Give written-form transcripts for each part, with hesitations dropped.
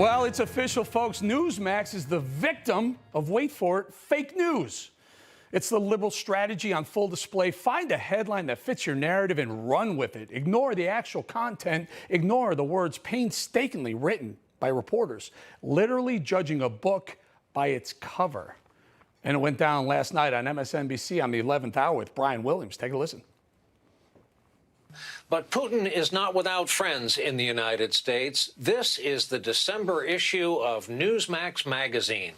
Well, it's official, folks. Newsmax is the victim of, wait for it, fake news. It's the liberal strategy on full display. Find a headline that fits your narrative and run with it. Ignore the actual content. Ignore the words painstakingly written by reporters, literally judging a book by its cover. And it went down last night on MSNBC on the 11th hour with Brian Williams. Take a listen. But Putin is not without friends in the United States. This is the December issue of Newsmax magazine.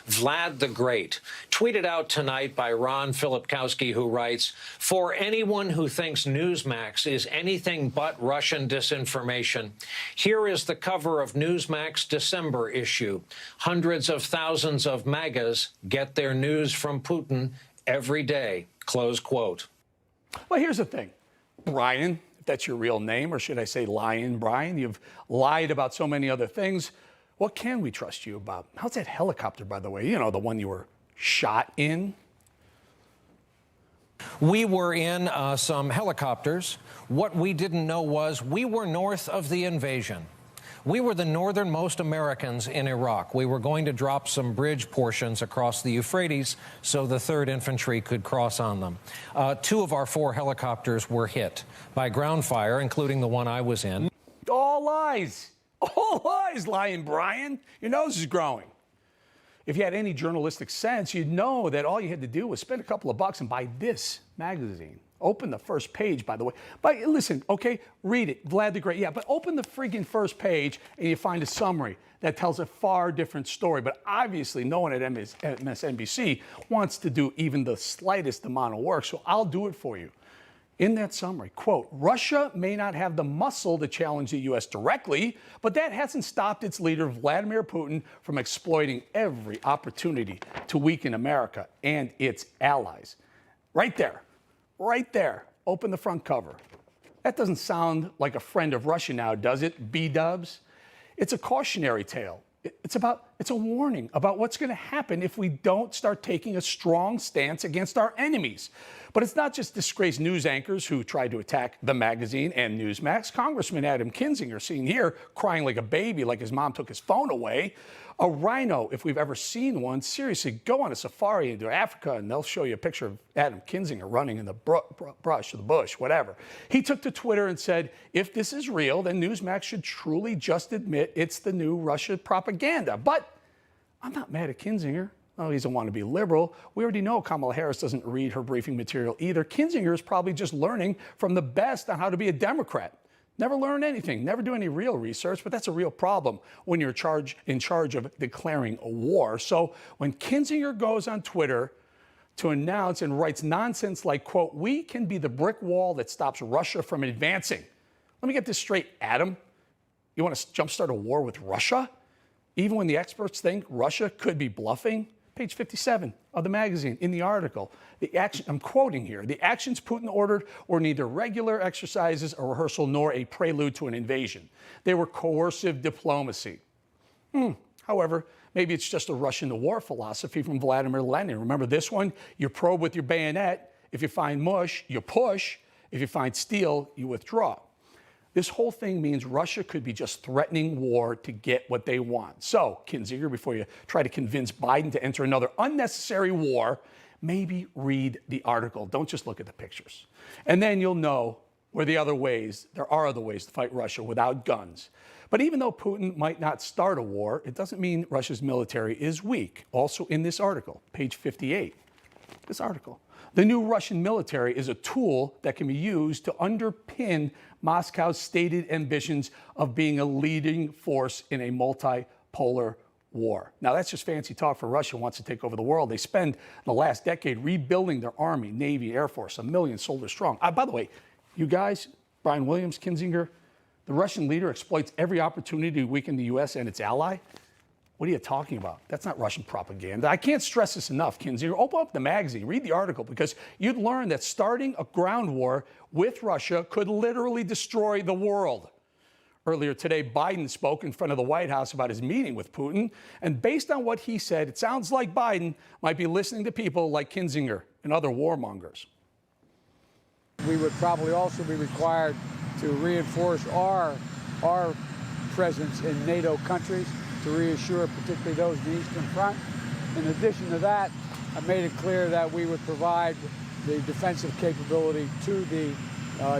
Vlad the Great, tweeted out tonight by Ron Filipkowski, who writes, "For anyone who thinks Newsmax is anything but Russian disinformation, here is the cover of Newsmax December issue. Hundreds of thousands of MAGAs get their news from Putin every day." Close quote. Well, here's the thing. Brian, if that's your real name, or should I say Lion Brian, you've lied about so many other things. What can we trust you about? How's that helicopter, by the way? You know, the one you were shot in? We were in some helicopters. What we didn't know was we were north of the invasion. We were the northernmost Americans in Iraq. We were going to drop some bridge portions across the Euphrates so the 3rd Infantry could cross on them. 2 of our 4 helicopters were hit by ground fire, including the one I was in. All lies. All lies, Lion Brian. Your nose is growing. If you had any journalistic sense, you'd know that all you had to do was spend a couple of bucks and buy this magazine. Open the first page, by the way. But listen, okay, read it. Vlad the Great. Yeah, but open the freaking first page and you find a summary that tells a far different story. But obviously, no one at MSNBC wants to do even the slightest amount of work, so I'll do it for you. In that summary, quote, "Russia may not have the muscle to challenge the U.S. directly, but that hasn't stopped its leader, Vladimir Putin, from exploiting every opportunity to weaken America and its allies." Right there. Right there. Open the front cover. That doesn't sound like a friend of Russia now, does it, B-dubs? It's a cautionary tale. It's a warning about what's going to happen if we don't start taking a strong stance against our enemies. But it's not just disgraced news anchors who tried to attack the magazine and Newsmax. Congressman Adam Kinzinger, seen here, crying like a baby, like his mom took his phone away. A rhino, if we've ever seen one. Seriously, go on a safari into Africa and they'll show you a picture of Adam Kinzinger running in the brush or the bush, whatever. He took to Twitter and said, if this is real, then Newsmax should truly just admit it's the new Russia propaganda. But I'm not mad at Kinzinger. Oh, he doesn't want to be liberal. We already know Kamala Harris doesn't read her briefing material either. Kinzinger is probably just learning from the best on how to be a Democrat. Never learn anything, never do any real research, but that's a real problem when you're in charge of declaring a war. So when Kinzinger goes on Twitter to announce and writes nonsense like, quote, "We can be the brick wall that stops Russia from advancing." Let me get this straight, Adam. You want to jumpstart a war with Russia? Even when the experts think Russia could be bluffing? Page 57 of the magazine, in the article. I'm quoting here, "The actions Putin ordered were neither regular exercises or rehearsal nor a prelude to an invasion. They were coercive diplomacy." However, maybe it's just a Russian war philosophy from Vladimir Lenin. Remember this one? You probe with your bayonet. If you find mush, you push. If you find steel, you withdraw. This whole thing means Russia could be just threatening war to get what they want. So, Kinzinger, before you try to convince Biden to enter another unnecessary war, maybe read the article. Don't just look at the pictures. And then you'll know where there are other ways to fight Russia without guns. But even though Putin might not start a war, it doesn't mean Russia's military is weak. Also in this article, page 58, this article. The new Russian military is a tool that can be used to underpin Moscow's stated ambitions of being a leading force in a multipolar war. Now, that's just fancy talk for Russia wants to take over the world. They spend the last decade rebuilding their army, navy, air force, 1 million soldiers strong. By the way, you guys, Brian Williams, Kinzinger, the Russian leader exploits every opportunity to weaken the U.S. and its ally. What are you talking about? That's not Russian propaganda. I can't stress this enough, Kinzinger. Open up the magazine, read the article, because you'd learn that starting a ground war with Russia could literally destroy the world. Earlier today, Biden spoke in front of the White House about his meeting with Putin, and based on what he said, it sounds like Biden might be listening to people like Kinzinger and other warmongers. We would probably also be required to reinforce our presence in NATO countries. to reassure particularly those in the Eastern Front. In addition to that, I made it clear that we would provide the defensive capability to the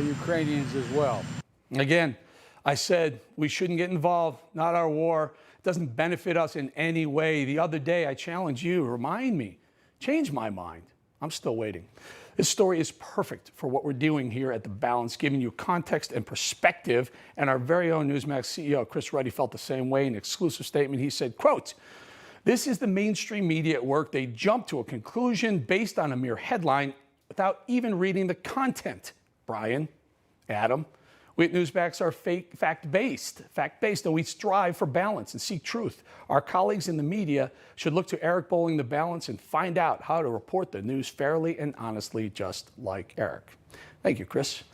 Ukrainians as well. Again, I said we shouldn't get involved, not our war. It doesn't benefit us in any way. The other day, I challenged you, remind me, change my mind. I'm still waiting. This story is perfect for what we're doing here at The Balance, giving you context and perspective. And our very own Newsmax CEO, Chris Ruddy, felt the same way in an exclusive statement. He said, quote, "This is the mainstream media at work. They jump to a conclusion based on a mere headline without even reading the content." Brian, Adam, we at Newsmax are fact-based, and we strive for balance and seek truth. Our colleagues in the media should look to Eric Bolling The Balance and find out how to report the news fairly and honestly, just like Eric. Thank you, Chris.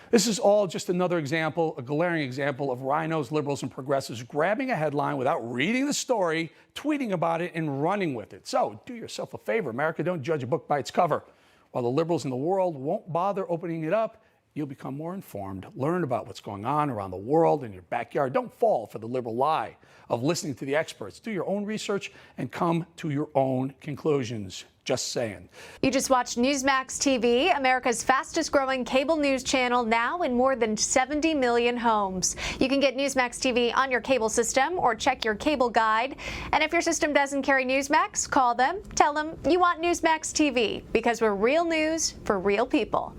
This is all just another example, a glaring example of rhinos, liberals, and progressives grabbing a headline without reading the story, tweeting about it, and running with it. So do yourself a favor, America, don't judge a book by its cover. While the liberals in the world won't bother opening it up, you'll become more informed, learn about what's going on around the world in your backyard. Don't fall for the liberal lie of listening to the experts. Do your own research and come to your own conclusions. Just saying. You just watched Newsmax TV, America's fastest growing cable news channel, now in more than 70 million homes. You can get Newsmax TV on your cable system or check your cable guide. And if your system doesn't carry Newsmax, call them, tell them you want Newsmax TV, because we're real news for real people.